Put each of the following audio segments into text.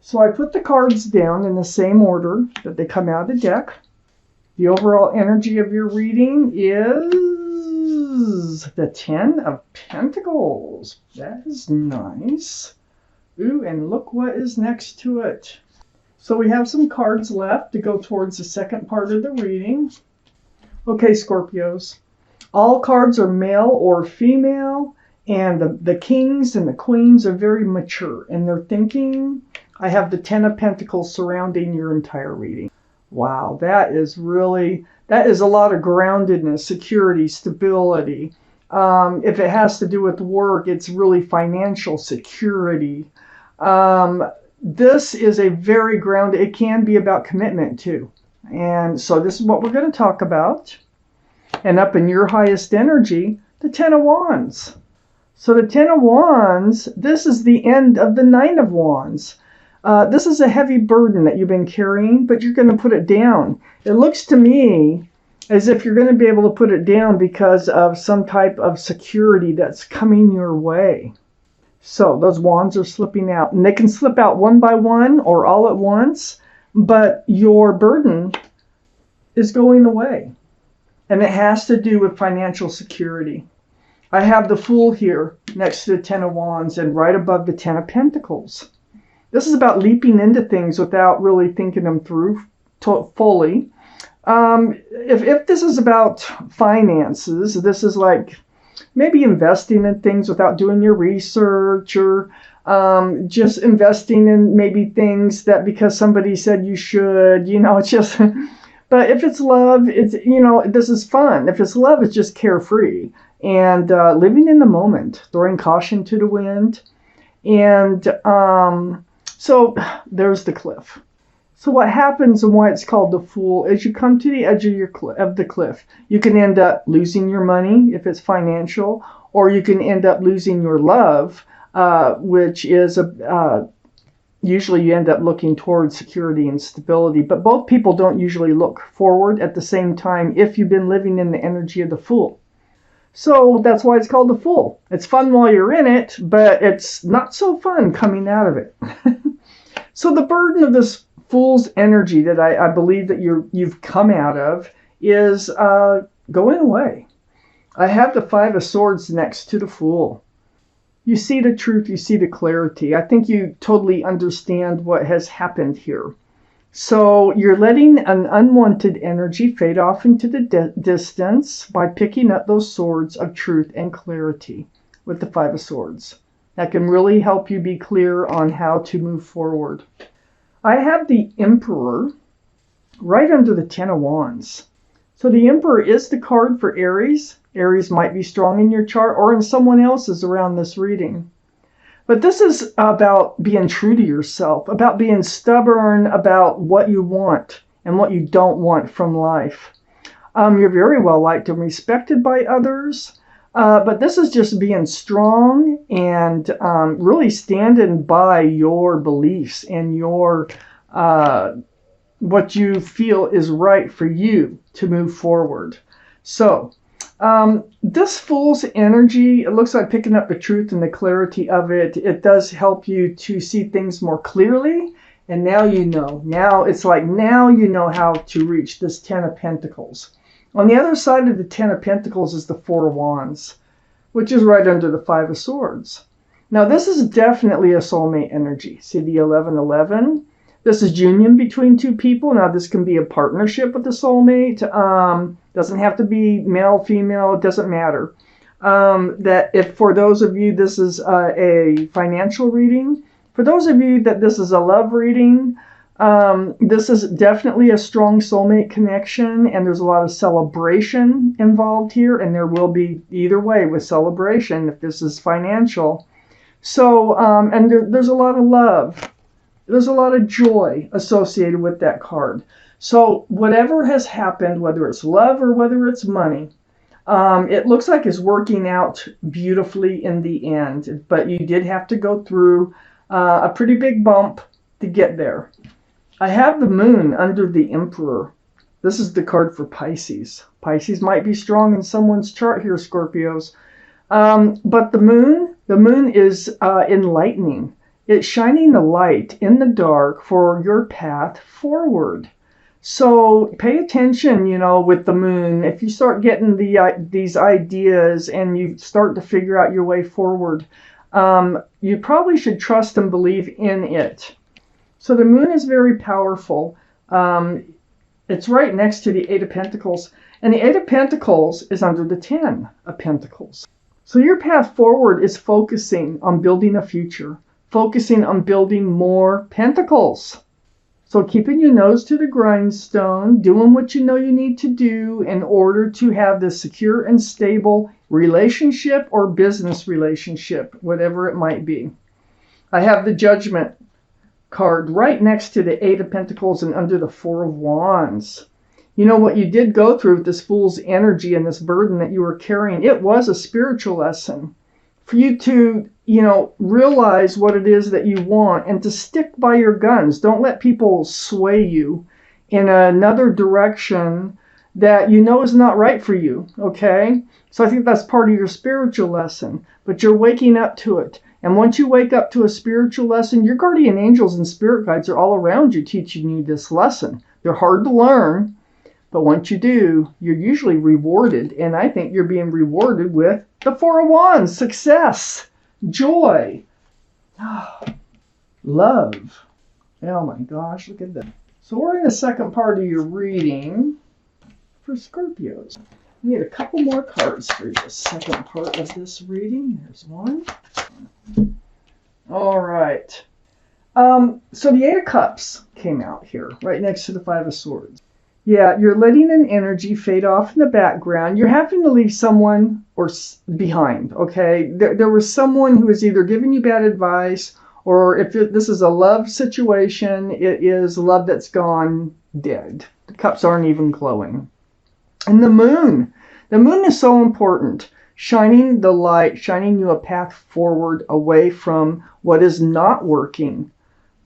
So I put the cards down in the same order that they come out of the deck. The overall energy of your reading is the 10 of Pentacles. That is nice. Ooh, and look what is next to it. So we have some cards left to go towards the second part of the reading. Okay, Scorpios. All cards are male or female, and the kings and the queens are very mature in their thinking. I have the 10 of Pentacles surrounding your entire reading. Wow, that is a lot of groundedness, security, stability. If it has to do with work, it's really financial security. This is a very grounded, it can be about commitment too. And so this is what we're going to talk about. And up in your highest energy, the 10 of Wands. So the 10 of Wands, this is the end of the 9 of Wands. This is a heavy burden that you've been carrying, but you're going to put it down. It looks to me as if you're going to be able to put it down because of some type of security that's coming your way. So those wands are slipping out, and they can slip out one by one or all at once, but your burden is going away. And it has to do with financial security. I have the Fool here next to the 10 of Wands and right above the 10 of Pentacles. This is about leaping into things without really thinking them through fully. If this is about finances, this is like maybe investing in things without doing your research, or just investing in maybe things that because somebody said you should, it's just, but if it's love, it's, this is fun. If it's love, it's just carefree and living in the moment, throwing caution to the wind. And so there's the cliff. So what happens and why it's called the Fool is you come to the edge of the cliff. You can end up losing your money if it's financial, or you can end up losing your love, which is usually you end up looking towards security and stability. But both people don't usually look forward at the same time if you've been living in the energy of the Fool. So that's why it's called the Fool. It's fun while you're in it, but it's not so fun coming out of it. So the burden of this Fool's energy that I believe that you've come out of is going away. I have the 5 of Swords next to the Fool. You see the truth, you see the clarity. I think you totally understand what has happened here. So you're letting an unwanted energy fade off into the distance by picking up those swords of truth and clarity with the 5 of Swords. That can really help you be clear on how to move forward. I have the Emperor right under the 10 of Wands. So the Emperor is the card for Aries. Aries might be strong in your chart or in someone else's around this reading. But this is about being true to yourself, about being stubborn about what you want and what you don't want from life. You're very well liked and respected by others. But this is just being strong and really standing by your beliefs and your what you feel is right for you to move forward. So this Fool's energy, it looks like picking up the truth and the clarity of it. It does help you to see things more clearly. And now you know. Now it's like now you know how to reach this 10 of Pentacles. On the other side of the 10 of Pentacles is the 4 of Wands, which is right under the 5 of Swords. Now, this is definitely a soulmate energy. See the 11-11? This is union between two people. Now, this can be a partnership with a soulmate. Doesn't have to be male, female. It doesn't matter. That if for those of you this is a financial reading, for those of you that this is a love reading, this is definitely a strong soulmate connection, and there's a lot of celebration involved here, and there will be either way with celebration if this is financial. So, and there's a lot of love. There's a lot of joy associated with that card. So whatever has happened, whether it's love or whether it's money, it looks like it's working out beautifully in the end, but you did have to go through a pretty big bump to get there. I have the Moon under the Emperor. This is the card for Pisces. Pisces might be strong in someone's chart here, Scorpios. But the moon is enlightening. It's shining the light in the dark for your path forward. So pay attention, with the moon. If you start getting these ideas and you start to figure out your way forward, you probably should trust and believe in it. So the moon is very powerful. It's right next to the Eight of Pentacles. And the Eight of Pentacles is under the 10 of Pentacles. So your path forward is focusing on building a future, focusing on building more pentacles. So keeping your nose to the grindstone, doing what you know you need to do in order to have the secure and stable relationship or business relationship, whatever it might be. I have the Judgment card right next to the Eight of Pentacles and under the Four of Wands. What you did go through with this Fool's energy and this burden that you were carrying, it was a spiritual lesson for you to, realize what it is that you want and to stick by your guns. Don't let people sway you in another direction that is not right for you, okay? So I think that's part of your spiritual lesson, but you're waking up to it. And once you wake up to a spiritual lesson, your guardian angels and spirit guides are all around you teaching you this lesson. They're hard to learn, but once you do, you're usually rewarded. And I think you're being rewarded with the Four of Wands, success, joy, love. Oh my gosh, look at that. So we're in the second part of your reading for Scorpios. We need a couple more cards for the second part of this reading. There's one. All right. So the Eight of Cups came out here, right next to the Five of Swords. Yeah, you're letting an energy fade off in the background. You're having to leave someone behind, okay? There was someone who was either giving you bad advice, or if this is a love situation, it is love that's gone dead. The cups aren't even glowing. And the moon is so important. Shining the light, shining you a path forward away from what is not working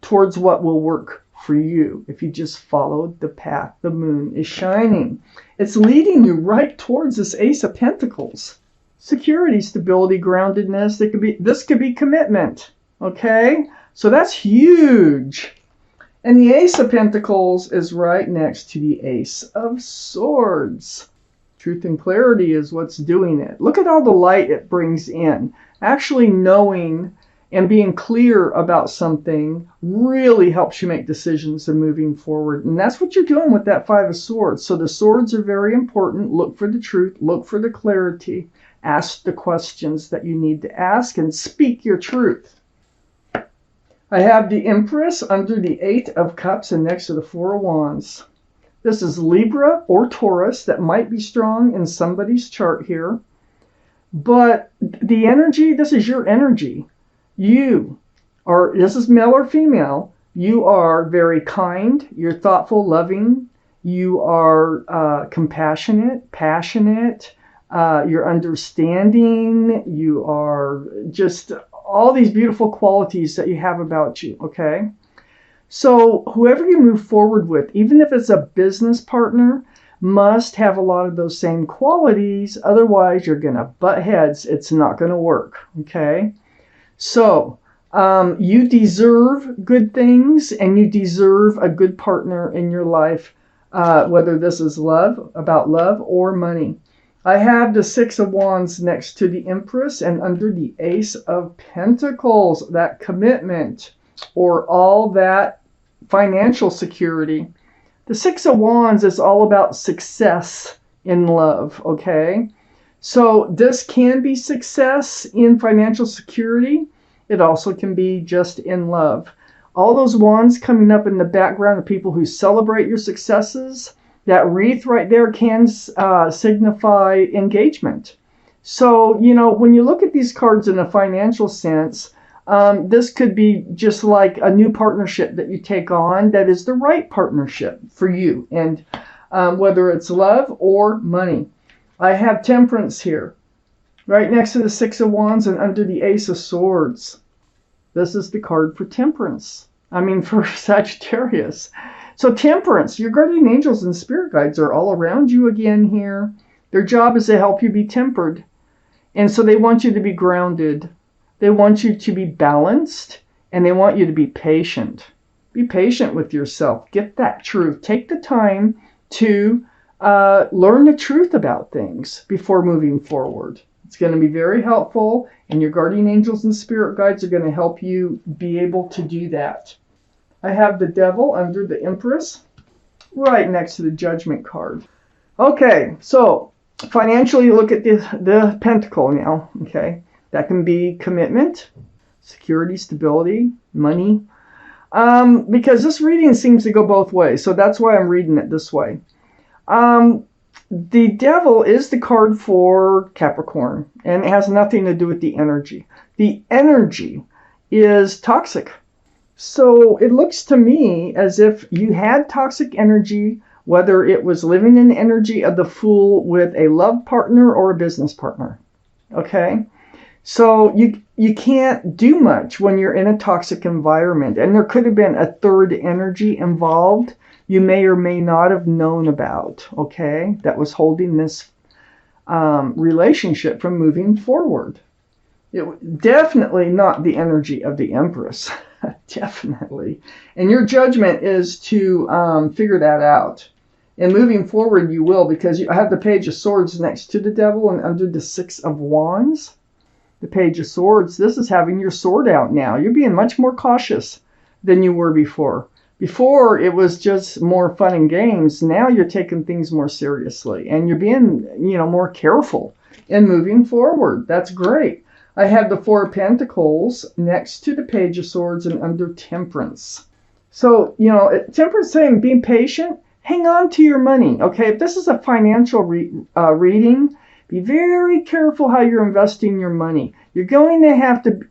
towards what will work for you if you just follow the path the moon is shining. It's leading you right towards this Ace of Pentacles. Security, stability, groundedness. This could be commitment. Okay? So that's huge. And the Ace of Pentacles is right next to the Ace of Swords. Truth and clarity is what's doing it. Look at all the light it brings in. Actually knowing and being clear about something really helps you make decisions and moving forward. And that's what you're doing with that Five of Swords. So the swords are very important. Look for the truth. Look for the clarity. Ask the questions that you need to ask and speak your truth. I have the Empress under the Eight of Cups and next to the Four of Wands. This is Libra or Taurus. That might be strong in somebody's chart here. But the energy, this is your energy. This is male or female, you are very kind, you're thoughtful, loving, you are compassionate, passionate, you're understanding, you are just all these beautiful qualities that you have about you, okay? So whoever you move forward with, even if it's a business partner, must have a lot of those same qualities. Otherwise, you're going to butt heads. It's not going to work, okay? So you deserve good things and you deserve a good partner in your life, whether this is about love or money. I have the Six of Wands next to the Empress and under the Ace of Pentacles, that commitment or all that financial security. The Six of Wands is all about success in love, okay? So this can be success in financial security. It also can be just in love. All those wands coming up in the background of people who celebrate your successes, that wreath right there can signify engagement. So, when you look at these cards in a financial sense, this could be just like a new partnership that you take on that is the right partnership for you, and whether it's love or money. I have Temperance here, right next to the Six of Wands and under the Ace of Swords. This is the card for Temperance. For Sagittarius. So Temperance, your guardian angels and spirit guides are all around you again here. Their job is to help you be tempered. And so they want you to be grounded. They want you to be balanced And they want you to be patient. Be patient with yourself. Get that truth. Take the time to learn the truth about things before moving forward. It's going to be very helpful, and your guardian angels and spirit guides are going to help you be able to do that. I have the devil under the Empress right next to the Judgment card. Okay, so financially, look at the Pentacle now. Okay, that can be commitment, security, stability, money. Because this reading seems to go both ways, so that's why I'm reading it this way. The devil is the card for Capricorn, and it has nothing to do with the energy. The energy is toxic. So it looks to me as if you had toxic energy, whether it was living in the energy of the Fool with a love partner or a business partner. Okay? So you can't do much when you're in a toxic environment. And there could have been a third energy involved you may or may not have known about, okay, that was holding this relationship from moving forward. Definitely not the energy of the Empress. Definitely. And your judgment is to figure that out. And moving forward, you will, because you have the Page of Swords next to the devil and under the Six of Wands. The Page of Swords, this is having your sword out now. You're being much more cautious than you were before. Before, it was just more fun and games. Now you're taking things more seriously. And you're being, more careful in moving forward. That's great. I have the Four of Pentacles next to the Page of Swords and under Temperance. So, Temperance saying be patient. Hang on to your money. Okay, if this is a financial reading, be very careful how you're investing your money. You're going to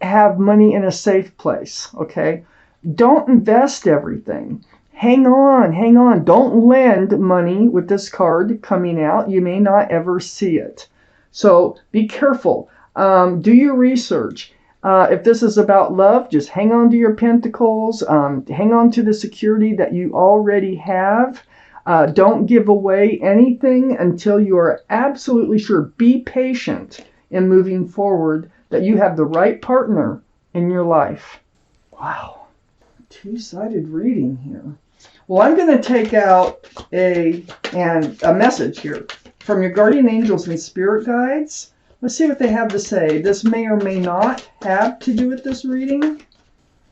have money in a safe place, okay? Don't invest everything. Hang on. Don't lend money with this card coming out. You may not ever see it. So be careful. Do your research. If this is about love, just hang on to your pentacles. Hang on to the security that you already have. Don't give away anything until you are absolutely sure. Be patient in moving forward that you have the right partner in your life. Wow. Two-sided reading here. Well, I'm going to take out a message here from your guardian angels and spirit guides. Let's see what they have to say. This may or may not have to do with this reading,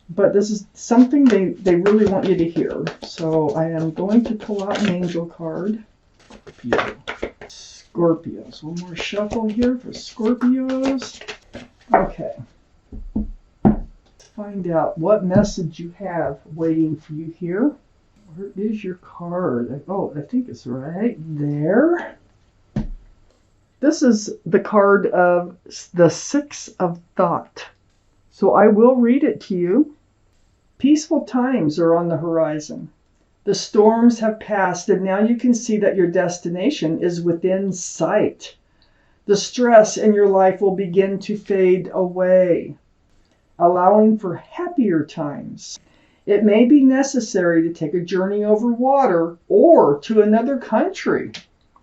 but this is something they really want you to hear. So I am going to pull out an angel card. Scorpios. One more shuffle here for Scorpios. Okay. Let's find out what message you have waiting for you here. Where is your card? Oh, I think it's right there. This is the card of the Six of Thought. So I will read it to you. Peaceful times are on the horizon. The storms have passed, and now you can see that your destination is within sight. The stress in your life will begin to fade away, allowing for happier times. It may be necessary to take a journey over water or to another country.